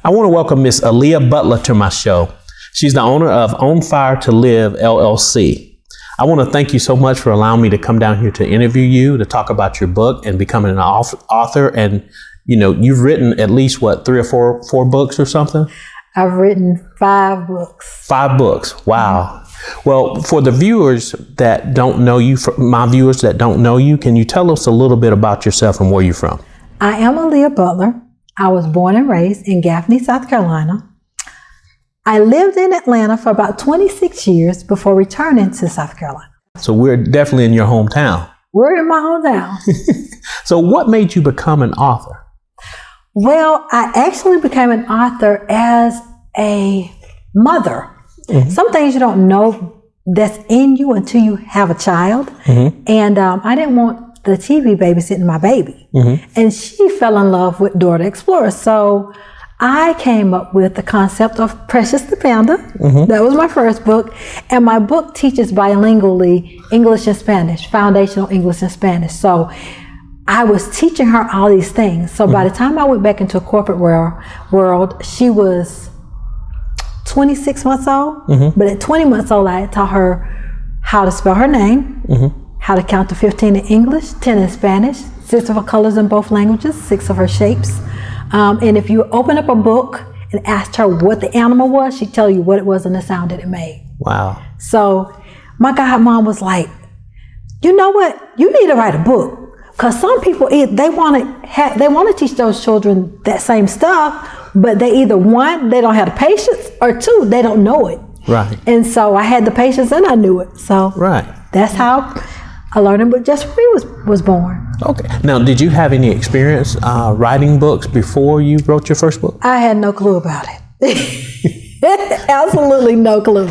I want to welcome Miss Aleigha Butler to my show. She's the owner of On Fire to Live, LLC. I want to thank you so much for allowing me to come down here to interview you, to talk about your book and becoming an author. And, you know, you've written at least, 3 or 4 books or something? I've written 5 books. 5 books. Wow. Well, for the viewers that don't know you, for my viewers that don't know you, can you tell us a little bit about yourself and where you're from? I am Aleigha Butler. I was born and raised in Gaffney, South Carolina. I lived in Atlanta for about 26 years before returning to South Carolina. So we're definitely in your hometown. We're in my hometown. So what made you become an author? Well, I actually became an author as a mother. Mm-hmm. Some things you don't know that's in you until you have a child. Mm-hmm. And I didn't want the TV babysitting my baby. Mm-hmm. And she fell in love with Dora the Explorer. So I came up with the concept of Precious the Panda. Mm-hmm. That was my first book. And my book teaches bilingually English and Spanish, foundational English and Spanish. So I was teaching her all these things. So by the time I went back into a corporate world, she was 26 months old. Mm-hmm. But at 20 months old, I taught her how to spell her name, how to count to 15 in English, 10 in Spanish, 6 of her colors in both languages, 6 of her shapes. And if you open up a book and asked her what the animal was, she'd tell you what it was and the sound that it made. Wow. So my godmom was like, you know what? You need to write a book. Because some people, they want to teach those children that same stuff, but they either, 1, they don't have the patience, or 2, they don't know it. Right. And so I had the patience and I knew it. So that's how I learned it, but Just For Me was born. Okay. Now, did you have any experience writing books before you wrote your first book? I had no clue about it. Absolutely no clue.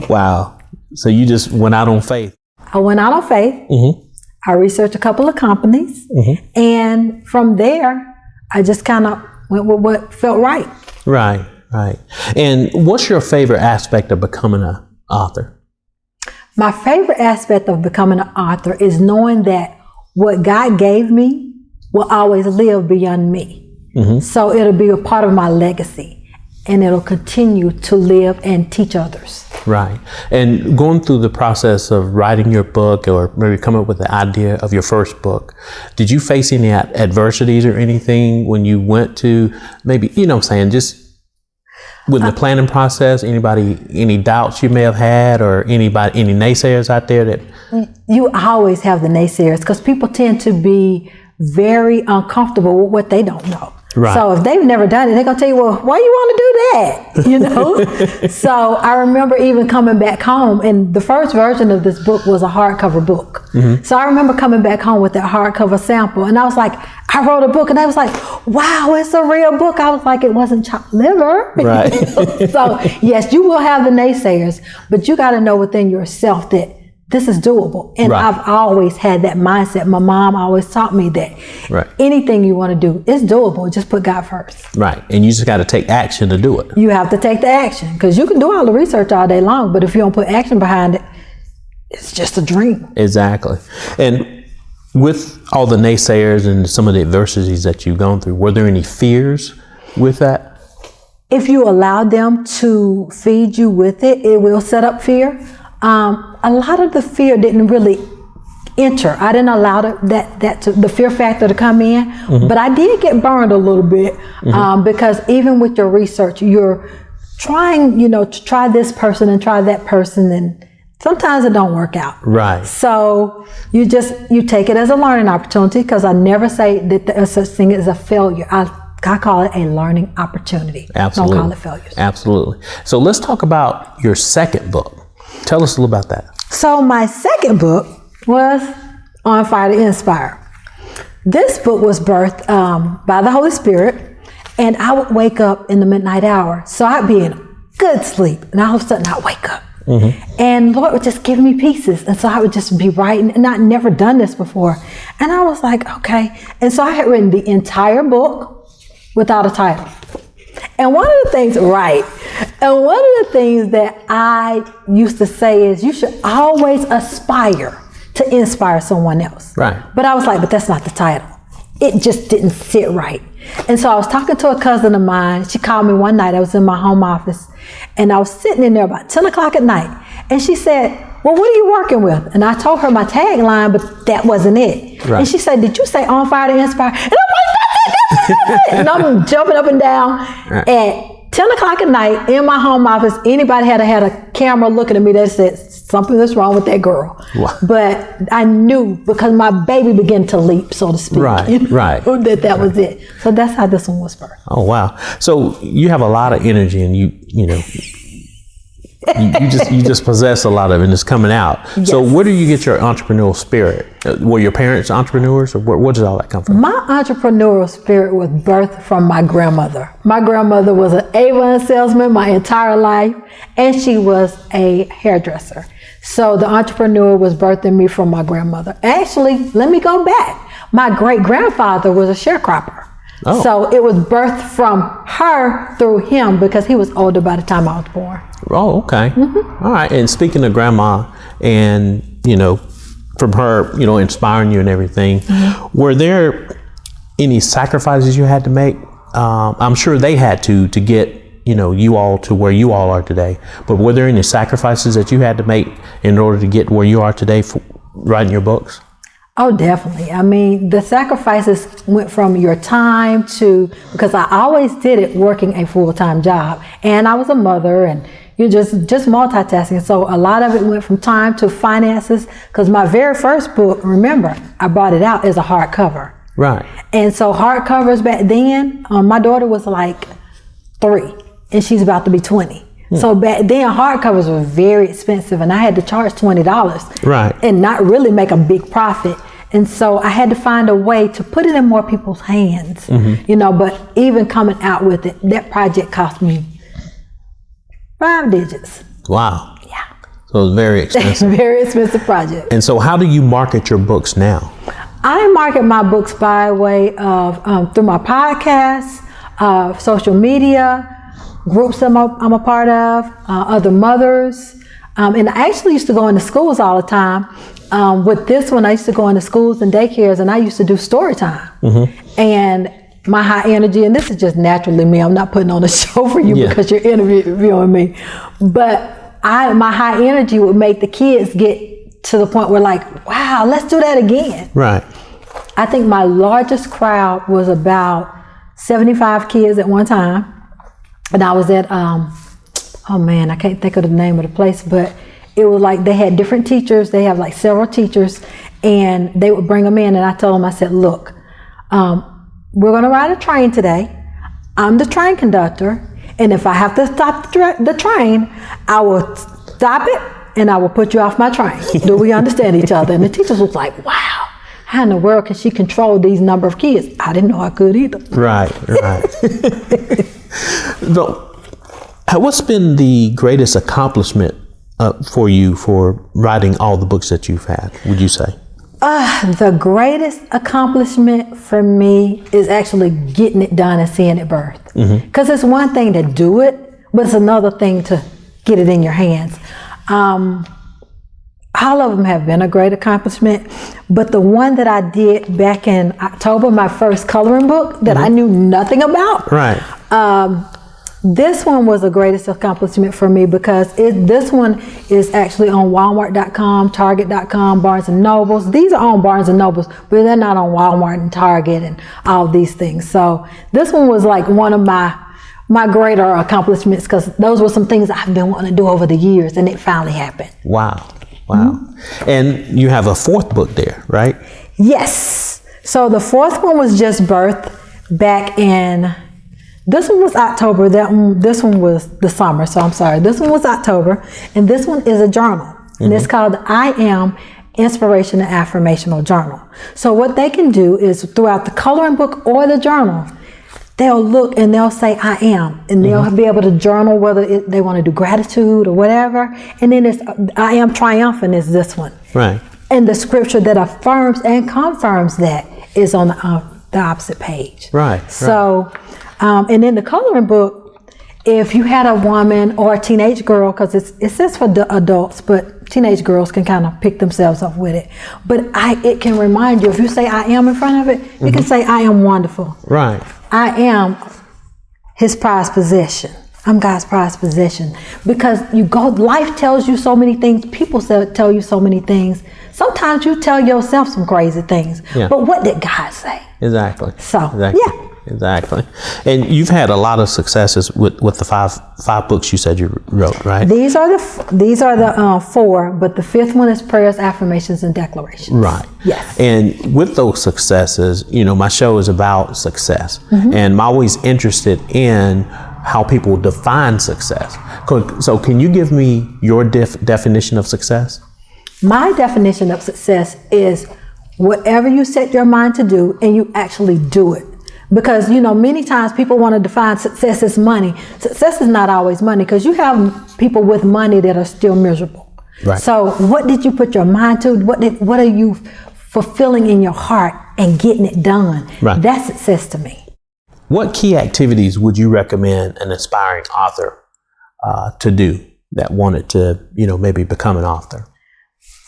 Wow. So you just went out on faith. I went out on faith. Mm-hmm. I researched a couple of companies, and from there, I just kind of went with what felt right. Right. And what's your favorite aspect of becoming an author? My favorite aspect of becoming an author is knowing that what God gave me will always live beyond me. Mm-hmm. So it'll be a part of my legacy, and it'll continue to live and teach others. Right. And going through the process of writing your book, or maybe coming up with the idea of your first book, did you face any adversities or anything when you went to maybe, just with the planning process, any doubts you may have had, or any naysayers out there that? You always have the naysayers, because people tend to be very uncomfortable with what they don't know. Right. So if they've never done it, they're going to tell you, well, why you want to do that? So I remember even coming back home, and the first version of this book was a hardcover book. Mm-hmm. So I remember coming back home with that hardcover sample, and I was like, I wrote a book, and I was like, wow, it's a real book. I was like, it wasn't chopped liver. Right. So yes, you will have the naysayers, but you got to know within yourself that this is doable. And I've always had that mindset. My mom always taught me that anything you want to do is doable. Just put God first. Right. And you just got to take action to do it. You have to take the action, because you can do all the research all day long, but if you don't put action behind it, it's just a dream. Exactly. And with all the naysayers and some of the adversities that you've gone through, were there any fears with that? If you allow them to feed you with it, it will set up fear. A lot of the fear didn't really enter. I didn't allow the fear factor to come in, but I did get burned a little bit, because even with your research, you're trying, to try this person and try that person, and sometimes it don't work out. Right. So you take it as a learning opportunity, because I never say that there's such thing as a failure. I call it a learning opportunity. Absolutely. Don't call it failures. Absolutely. So let's talk about your second book. Tell us a little about that. So my second book was On Fire to Inspire. This book was birthed by the Holy Spirit, and I would wake up in the midnight hour. So I'd be in good sleep, and all of a sudden I'd wake up. And Lord would just give me pieces. And so I would just be writing, and I'd never done this before. And I was like, okay. And so I had written the entire book without a title. And one of the things that I used to say is you should always aspire to inspire someone else. Right. But I was like, but that's not the title. It just didn't sit right. And so I was talking to a cousin of mine. She called me one night. I was in my home office, and I was sitting in there about 10 o'clock at night. And she said, well, what are you working with? And I told her my tagline, but that wasn't it. Right. And she said, did you say on fire to inspire? And I'm like, that's it. And I'm jumping up and down. Right. At 10 o'clock at night in my home office, anybody had a camera looking at me that said, something is wrong with that girl. Wow. But I knew, because my baby began to leap, so to speak. Right, right. That was it. So that's how this one was birthed. Oh, wow. So you have a lot of energy, and you just possess a lot of it, and it's coming out. Yes. So where do you get your entrepreneurial spirit? Were your parents entrepreneurs, or where does all that come from? My entrepreneurial spirit was birthed from my grandmother. My grandmother was an Avon salesman my entire life, and she was a hairdresser. So the entrepreneur was birthed in me from my grandmother. Actually, let me go back. My great-grandfather was a sharecropper. Oh. So it was birthed from her through him, because he was older by the time I was born. Oh, okay. Mm-hmm. All right. And speaking of grandma, and from her, inspiring you and everything, mm-hmm. were there any sacrifices you had to make? I'm sure they had to get you all to where you all are today. But were there any sacrifices that you had to make in order to get where you are today for writing your books? Oh, definitely. I mean, the sacrifices went from your time to, because I always did it working a full-time job, and I was a mother, and you're just multitasking. So a lot of it went from time to finances, because my very first book, remember, I brought it out as a hardcover. Right. And so hardcovers back then, my daughter was like 3, and she's about to be 20. So back then, hardcovers were very expensive, and I had to charge $20, right, and not really make a big profit. And so I had to find a way to put it in more people's hands, mm-hmm. But even coming out with it, that project cost me 5 digits. Wow. Yeah. So it was very expensive. Very expensive project. And so how do you market your books now? I market my books by way of through my podcasts, social media, groups I'm a part of, other mothers. And I actually used to go into schools all the time. With this one, I used to go into schools and daycares, and I used to do story time. Mm-hmm. And my high energy, and this is just naturally me, I'm not putting on a show for you because you're interviewing me, but my high energy would make the kids get to the point where like, wow, let's do that again. Right. I think my largest crowd was about 75 kids at one time. And I was at, oh man, I can't think of the name of the place, but it was like they had different teachers. They have like several teachers, and they would bring them in, and I told them, I said, look, we're going to ride a train today. I'm the train conductor, and if I have to stop the train, I will stop it, and I will put you off my train. Do we understand each other? And the teachers was like, wow, how in the world can she control these number of kids? I didn't know I could either. Right. So, what's been the greatest accomplishment for you for writing all the books that you've had, would you say? The greatest accomplishment for me is actually getting it done and seeing it birth. Because it's one thing to do it, but it's another thing to get it in your hands. All of them have been a great accomplishment, but the one that I did back in October, my first coloring book that I knew nothing about. Right. This one was the greatest accomplishment for me because this one is actually on Walmart.com, Target.com, Barnes & Nobles. These are on Barnes & Nobles, but they're not on Walmart and Target and all these things. So this one was like one of my greater accomplishments because those were some things I've been wanting to do over the years, and it finally happened. Wow. And you have a 4th book there, right? Yes. So the 4th one was just birthed back in, this one was October, this one was the summer, so I'm sorry. This one was October, and this one is a journal, and it's called I Am Inspiration and Affirmational Journal. So what they can do is throughout the coloring book or the journal, they'll look and they'll say, I am, and they'll be able to journal whether they want to do gratitude or whatever. And then it's I am triumphant is this one. Right. And the scripture that affirms and confirms that is on the opposite page. Right. So, and in the coloring book, if you had a woman or a teenage girl, because it says for adults, but teenage girls can kind of pick themselves up with it. But it can remind you, if you say I am in front of it, you can say I am wonderful. Right. I am his prized possession. I'm God's prized possession. Because life tells you so many things. People tell you so many things. Sometimes you tell yourself some crazy things. Yeah. But what did God say? Exactly. So, exactly. Yeah. Exactly. And you've had a lot of successes with the five books you said you wrote, right? These are the 4, but the 5th one is prayers, affirmations, and declarations. Right. Yes. And with those successes, my show is about success. Mm-hmm. And I'm always interested in how people define success. So can you give me your definition of success? My definition of success is whatever you set your mind to do and you actually do it. Because, many times people want to define success as money. Success is not always money, because you have people with money that are still miserable. Right. So what did you put your mind to? What are you fulfilling in your heart and getting it done? Right. That's success to me. What key activities would you recommend an aspiring author to do that wanted to, maybe become an author?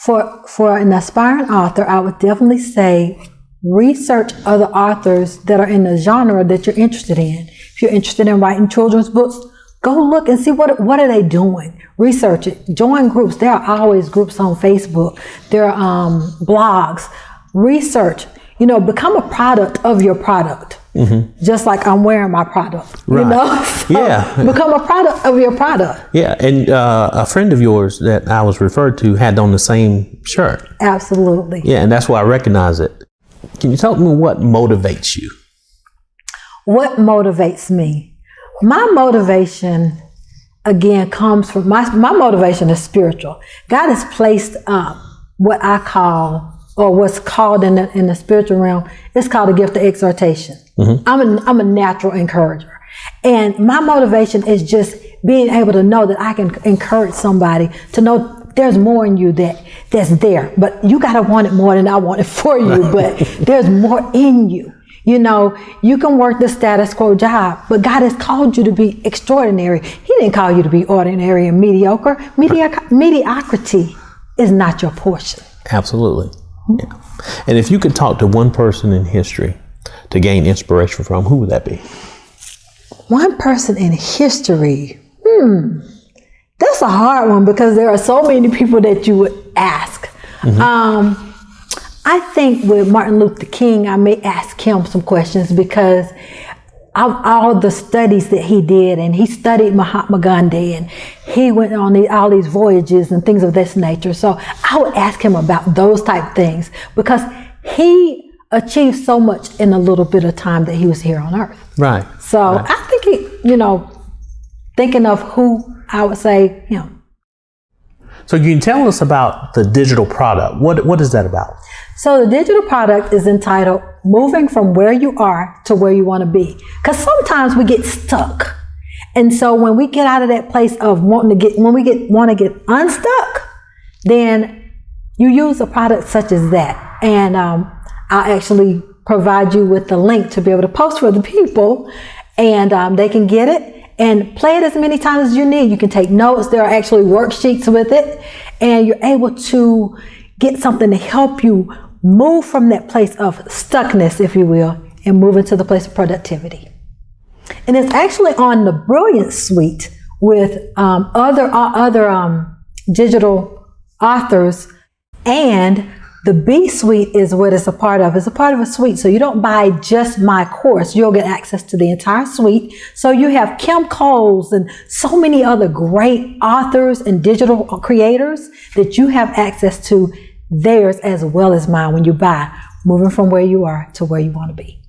For an aspiring author, I would definitely say research other authors that are in the genre that you're interested in. If you're interested in writing children's books, go look and see what are they doing. Research it. Join groups. There are always groups on Facebook. There are blogs. Research. Become a product of your product. Mm-hmm. Just like I'm wearing my product. Right. So yeah. Become a product of your product. Yeah. And a friend of yours that I was referred to had on the same shirt. Absolutely. Yeah. And that's why I recognize it. Can you tell me what motivates you? What motivates me? My motivation, again, comes from my motivation is spiritual. God has placed what I call, or what's called in the spiritual realm, it's called a gift of exhortation. Mm-hmm. I'm a natural encourager. And my motivation is just being able to know that I can encourage somebody to know there's more in you that's there, but you got to want it more than I want it for you, but there's more in you. You can work the status quo job, but God has called you to be extraordinary. He didn't call you to be ordinary and mediocre. Mediocrity is not your portion. Absolutely. Yeah. And if you could talk to one person in history to gain inspiration from, who would that be? One person in history. That's a hard one, because there are so many people that you would ask. Mm-hmm. I think with Martin Luther King, I may ask him some questions because of all the studies that he did, and he studied Mahatma Gandhi, and he went on all these voyages and things of this nature. So I would ask him about those type of things, because he achieved so much in a little bit of time that he was here on earth. Right. So right. I think thinking of who I would say, So you can tell us about the digital product. What is that about? So the digital product is entitled Moving from Where You Are to Where You Want to Be. Because sometimes we get stuck. And so when we get out of that place of want to get unstuck, then you use a product such as that. And I'll actually provide you with the link to be able to post for the people, and they can get it and play it as many times as you need. You can take notes. There are actually worksheets with it, and you're able to get something to help you move from that place of stuckness, if you will, and move into the place of productivity. And it's actually on the Brilliant Suite with other digital authors, and the B Suite is what it's a part of. It's a part of a suite. So you don't buy just my course. You'll get access to the entire suite. So you have Kim Coles and so many other great authors and digital creators that you have access to, theirs as well as mine, when you buy Moving from Where You Are to Where You Want to Be.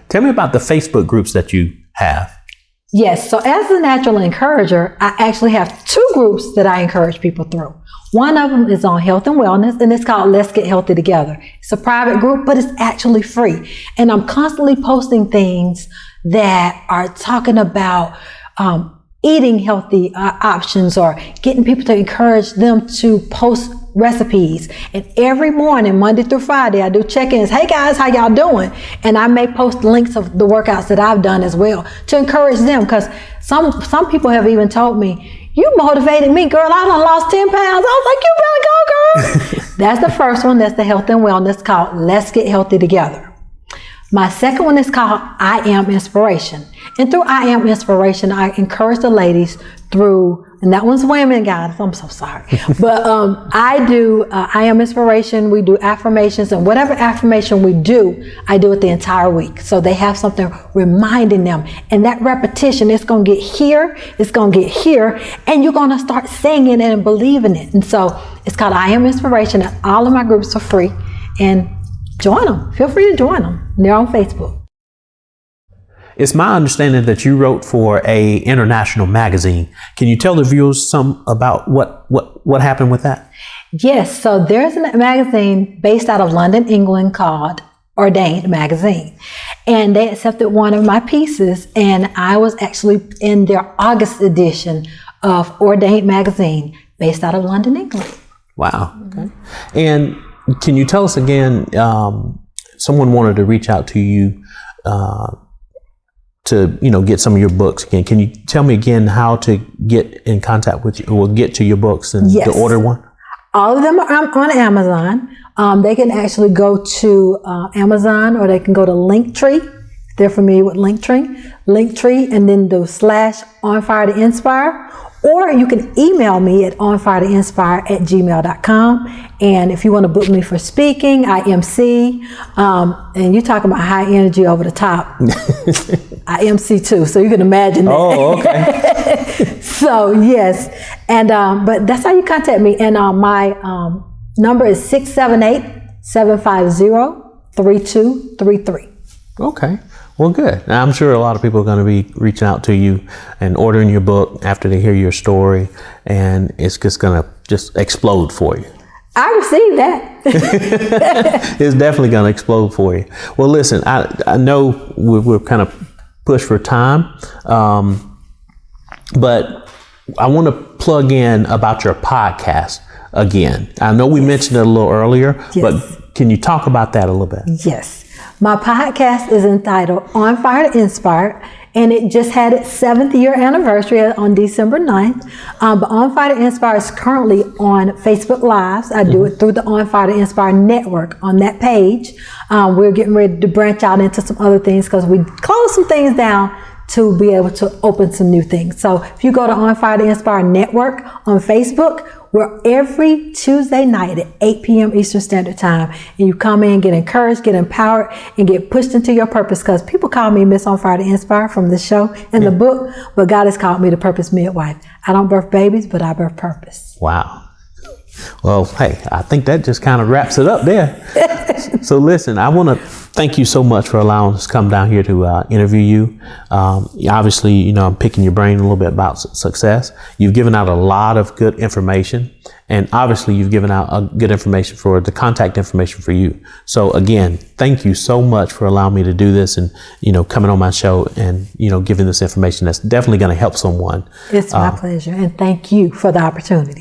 Tell me about the Facebook groups that you have. Yes. So as a natural encourager, I actually have 2 groups that I encourage people through. One of them is on health and wellness, and it's called Let's Get Healthy Together. It's a private group, but it's actually free. And I'm constantly posting things that are talking about eating healthy options, or getting people to encourage them to post recipes. And every morning, Monday through Friday, I do check-ins. Hey guys, how y'all doing? And I may post links of the workouts that I've done as well to encourage them, because some people have even told me, you motivated me, girl. I done lost 10 pounds. I was like, you better go, girl. That's the first one. That's the health and wellness, called Let's Get Healthy Together. My second one is called I Am Inspiration. And through I Am Inspiration, I encourage the ladies through, and that one's women, guys. I'm so sorry. But I do I Am Inspiration. We do affirmations, and whatever affirmation we do, I do it the entire week. So they have something reminding them. And that repetition, it's going to get here, it's going to get here, and you're going to start saying it and believing it. And so it's called I Am Inspiration, and all of my groups are free. And join them. Feel free to join them. They're on Facebook. It's my understanding that you wrote for a international magazine. Can you tell the viewers some about what happened with that? Yes. So there's a magazine based out of London, England called Ordained Magazine. And they accepted one of my pieces, and I was actually in their August edition of Ordained Magazine based out of London, England. Wow. Okay. And can you tell us again, someone wanted to reach out to you to get some of your books again. Can you tell me again how to get in contact with you or get to your books and to order one? All of them are on Amazon. They can actually go to Amazon, or they can go to Linktr.ee. They're familiar with Linktr.ee, and then the / onfiretoinspire. Or you can email me at onfiretoinspire@gmail.com. And if you want to book me for speaking, I MC. And you're talking about high energy over the top. I MC too, so you can imagine that. Oh, okay. So yes, and but that's how you contact me. And my number is 678-750-3233. Okay. Well, good. Now, I'm sure a lot of people are going to be reaching out to you and ordering your book after they hear your story, and it's just going to just explode for you. I received that. It's definitely going to explode for you. Well, listen, I know we're kind of pushed for time, but I want to plug in about your podcast again. I know we mentioned it a little earlier, but can you talk about that a little bit? Yes. My podcast is entitled On Fire to Inspire, and it just had its 7th year anniversary on December 9th. But On Fire to Inspire is currently on Facebook Lives. I do it through the On Fire to Inspire network on that page. We're getting ready to branch out into some other things because we closed some things down to be able to open some new things. So if you go to On Fire to Inspire network on Facebook, we're every Tuesday night at 8 p.m. Eastern Standard Time. And you come in, get encouraged, get empowered, and get pushed into your purpose. Because people call me Miss On Fire to Inspire from the show and the book, but God has called me the Purpose Midwife. I don't birth babies, but I birth purpose. Wow. Well, hey, I think that just kind of wraps it up there. So listen, I want to thank you so much for allowing us to come down here to interview you. Obviously, I'm picking your brain a little bit about success. You've given out a lot of good information, and obviously you've given out good information for the contact information for you. So again, thank you so much for allowing me to do this and, coming on my show and, giving this information that's definitely going to help someone. It's my pleasure, and thank you for the opportunity.